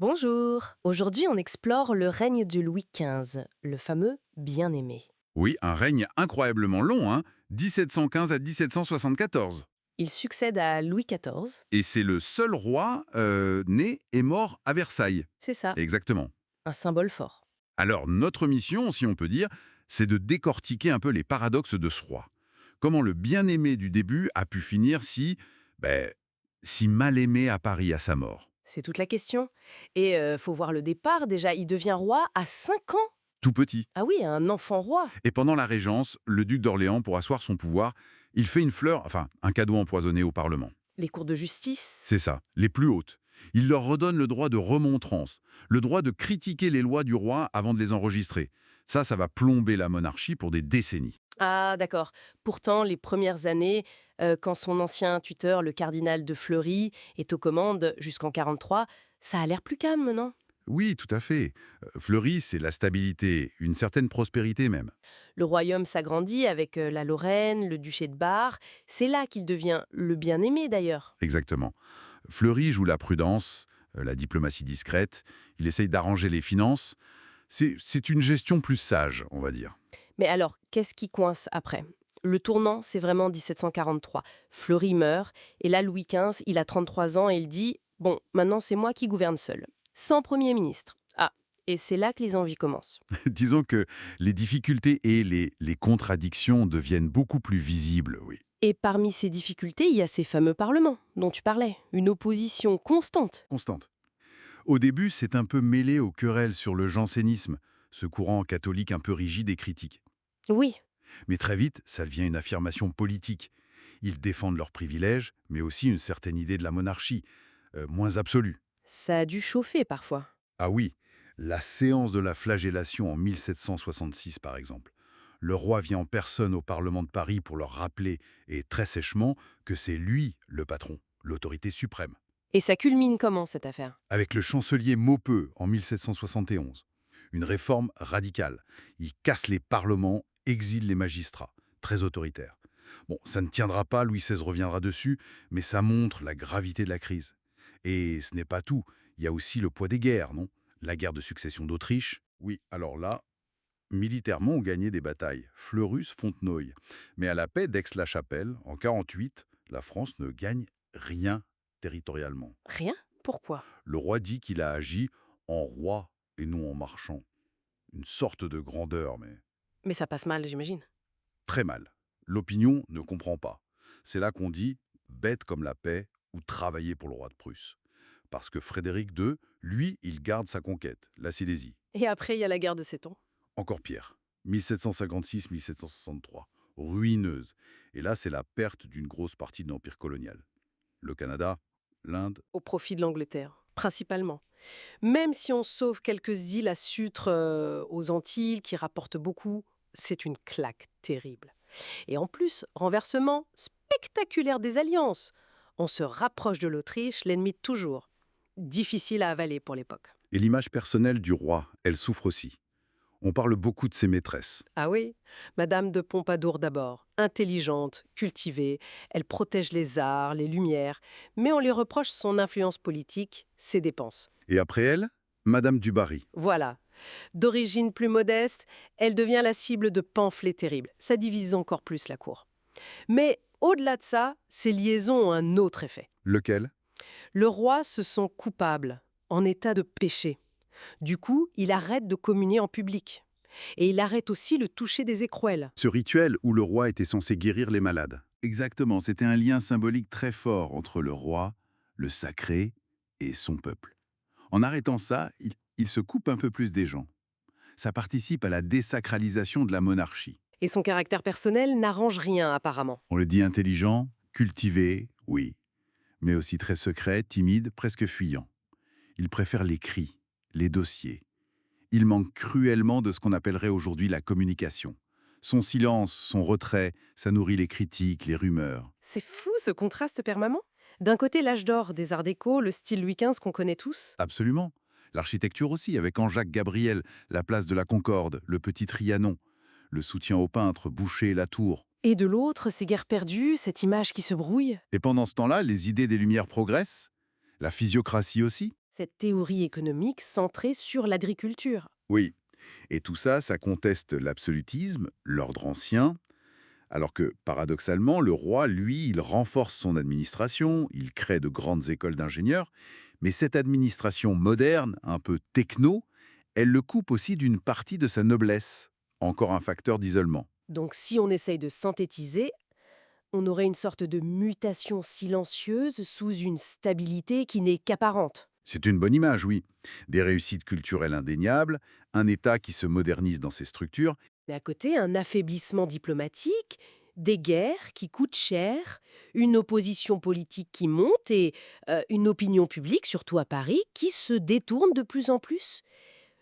Bonjour. Aujourd'hui, on explore le règne de Louis XV, le fameux bien-aimé. Oui, un règne incroyablement long, 1715 à 1774. Il succède à Louis XIV. Et c'est le seul roi né et mort à Versailles. C'est ça, Exactement. un symbole fort. Alors, notre mission, si on peut dire, c'est de décortiquer un peu les paradoxes de ce roi. Comment le bien-aimé du début a pu finir ben, si mal aimé à Paris à sa mort. C'est toute la question. Et faut voir le départ déjà. Il devient roi à 5 ans. Tout petit. Ah oui, un enfant roi. Et pendant la Régence, le duc d'Orléans, pour asseoir son pouvoir, il fait une fleur, enfin, un cadeau empoisonné au Parlement. Les cours de justice. C'est ça, les plus hautes. Il leur redonne le droit de remontrance, le droit de critiquer les lois du roi avant de les enregistrer. Ça va plomber la monarchie pour des décennies. Ah d'accord. Pourtant, les premières années, quand son ancien tuteur, le cardinal de Fleury, est aux commandes jusqu'en 43, ça a l'air plus calme, non? Oui, tout à fait. Fleury, c'est la stabilité, une certaine prospérité même. Le royaume s'agrandit avec la Lorraine, le duché de Bar. C'est là qu'il devient le bien-aimé d'ailleurs. Exactement. Fleury joue la prudence, la diplomatie discrète, il essaye d'arranger les finances. C'est une gestion plus sage, on va dire. Mais alors, qu'est-ce qui coince après? Le tournant, c'est vraiment 1743. Fleury meurt, et là, Louis XV, il a 33 ans et il dit «Bon, maintenant c'est moi qui gouverne seul, sans Premier ministre». Ah, et c'est là que les envies commencent. Disons que les difficultés et les contradictions deviennent beaucoup plus visibles, oui. Et parmi ces difficultés, il y a ces fameux parlements dont tu parlais, une opposition constante. Constante. Au début, c'est un peu mêlé aux querelles sur le jansénisme, ce courant catholique un peu rigide et critique. Oui, Mais très vite, ça devient une affirmation politique. Ils défendent leurs privilèges, mais aussi une certaine idée de la monarchie, moins absolue. ça a dû chauffer parfois. Ah oui, la séance de la flagellation en 1766 par exemple. Le roi vient en personne au Parlement de Paris pour leur rappeler, et très sèchement, que c'est lui le patron, l'autorité suprême. Et ça culmine comment cette affaire? Avec le chancelier Maupeou en 1771. Une réforme radicale. Il casse les parlements, exile les magistrats. Très autoritaire. Bon, ça ne tiendra pas, Louis XVI reviendra dessus, mais ça montre la gravité de la crise. Et ce n'est pas tout. Il y a aussi le poids des guerres, non? La guerre de succession d'Autriche. Oui, alors là, militairement, on gagnait des batailles. Fleurus, Fontenoy. Mais à la paix d'Aix-la-Chapelle, en 48, la France ne gagne rien territorialement. Rien? Pourquoi? Le roi dit qu'il a agi en roi et non en marchand. Une sorte de grandeur, mais Mais ça passe mal, j'imagine. très mal. L'opinion ne comprend pas. C'est là qu'on dit bête comme la paix ou travailler pour le roi de Prusse. Parce que Frédéric II, lui, il garde sa conquête, la Silésie. Et après, il y a la guerre de 7 ans. Encore pire. 1756-1763. Ruineuse. Et là, c'est la perte d'une grosse partie de l'empire colonial. Le Canada, l'Inde. Au profit de l'Angleterre, principalement. Même si on sauve quelques îles à Sutre aux Antilles qui rapportent beaucoup, c'est une claque terrible. Et en plus, renversement spectaculaire des alliances. On se rapproche de l'Autriche, l'ennemi de toujours. Difficile à avaler pour l'époque. Et l'image personnelle du roi, elle souffre aussi. On parle beaucoup de ses maîtresses. Ah oui, Madame de Pompadour d'abord, intelligente, cultivée, elle protège les arts, les lumières, mais on lui reproche son influence politique, ses dépenses. Et après elle, Madame du Barry. Voilà. D'origine plus modeste, elle devient la cible de pamphlets terribles. Ça divise encore plus la cour. Mais au-delà de ça, ces liaisons ont un autre effet. Lequel? Le roi se sent coupable, en état de péché. Du coup, il arrête de communier en public. Et il arrête aussi le toucher des écrouelles. Ce rituel où le roi était censé guérir les malades. Exactement, c'était un lien symbolique très fort entre le roi, le sacré et son peuple. En arrêtant ça, il se coupe un peu plus des gens. Ça participe à la désacralisation de la monarchie. Et son caractère personnel n'arrange rien apparemment. On le dit intelligent, cultivé, oui, mais aussi très secret, timide, presque fuyant. Il préfère les cris, les dossiers. Il manque cruellement de ce qu'on appellerait aujourd'hui la communication. Son silence, son retrait, ça nourrit les critiques, les rumeurs. C'est fou ce contraste permanent. D'un côté, l'âge d'or des arts déco, le style Louis XV qu'on connaît tous. Absolument. L'architecture aussi, avec Jean-Jacques Gabriel, la place de la Concorde, le petit Trianon, le soutien aux peintres, Boucher, Latour. Et de l'autre, ces guerres perdues, cette image qui se brouille. Et pendant ce temps-là, les idées des Lumières progressent, la physiocratie aussi. Cette théorie économique centrée sur l'agriculture. Oui, et tout ça, ça conteste l'absolutisme, l'ordre ancien, alors que, paradoxalement, le roi, lui, il renforce son administration, il crée de grandes écoles d'ingénieurs, mais cette administration moderne, un peu techno, elle le coupe aussi d'une partie de sa noblesse, encore un facteur d'isolement. Donc si on essaye de synthétiser, on aurait une sorte de mutation silencieuse sous une stabilité qui n'est qu'apparente. C'est une bonne image, oui. Des réussites culturelles indéniables, un État qui se modernise dans ses structures. Mais à côté, un affaiblissement diplomatique, des guerres qui coûtent cher, une opposition politique qui monte et une opinion publique, surtout à Paris, qui se détourne de plus en plus.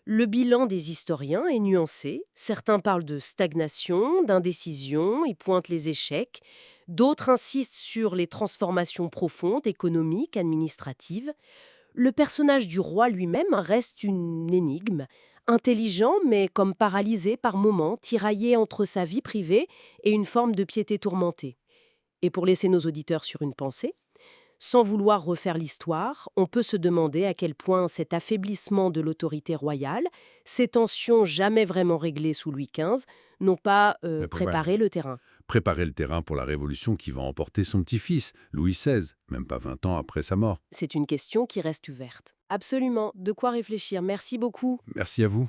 Le bilan des historiens est nuancé. Certains parlent de stagnation, d'indécision, ils pointent les échecs. D'autres insistent sur les transformations profondes, économiques, administratives. Le personnage du roi lui-même reste une énigme, intelligent mais comme paralysé par moments, tiraillé entre sa vie privée et une forme de piété tourmentée. Et pour laisser nos auditeurs sur une pensée, sans vouloir refaire l'histoire, on peut se demander à quel point cet affaiblissement de l'autorité royale, ces tensions jamais vraiment réglées sous Louis XV, n'ont pas Mais préparé le terrain. préparer le terrain pour la révolution qui va emporter son petit-fils, Louis XVI, même pas 20 ans après sa mort. C'est une question qui reste ouverte. Absolument, de quoi réfléchir. Merci beaucoup. Merci à vous.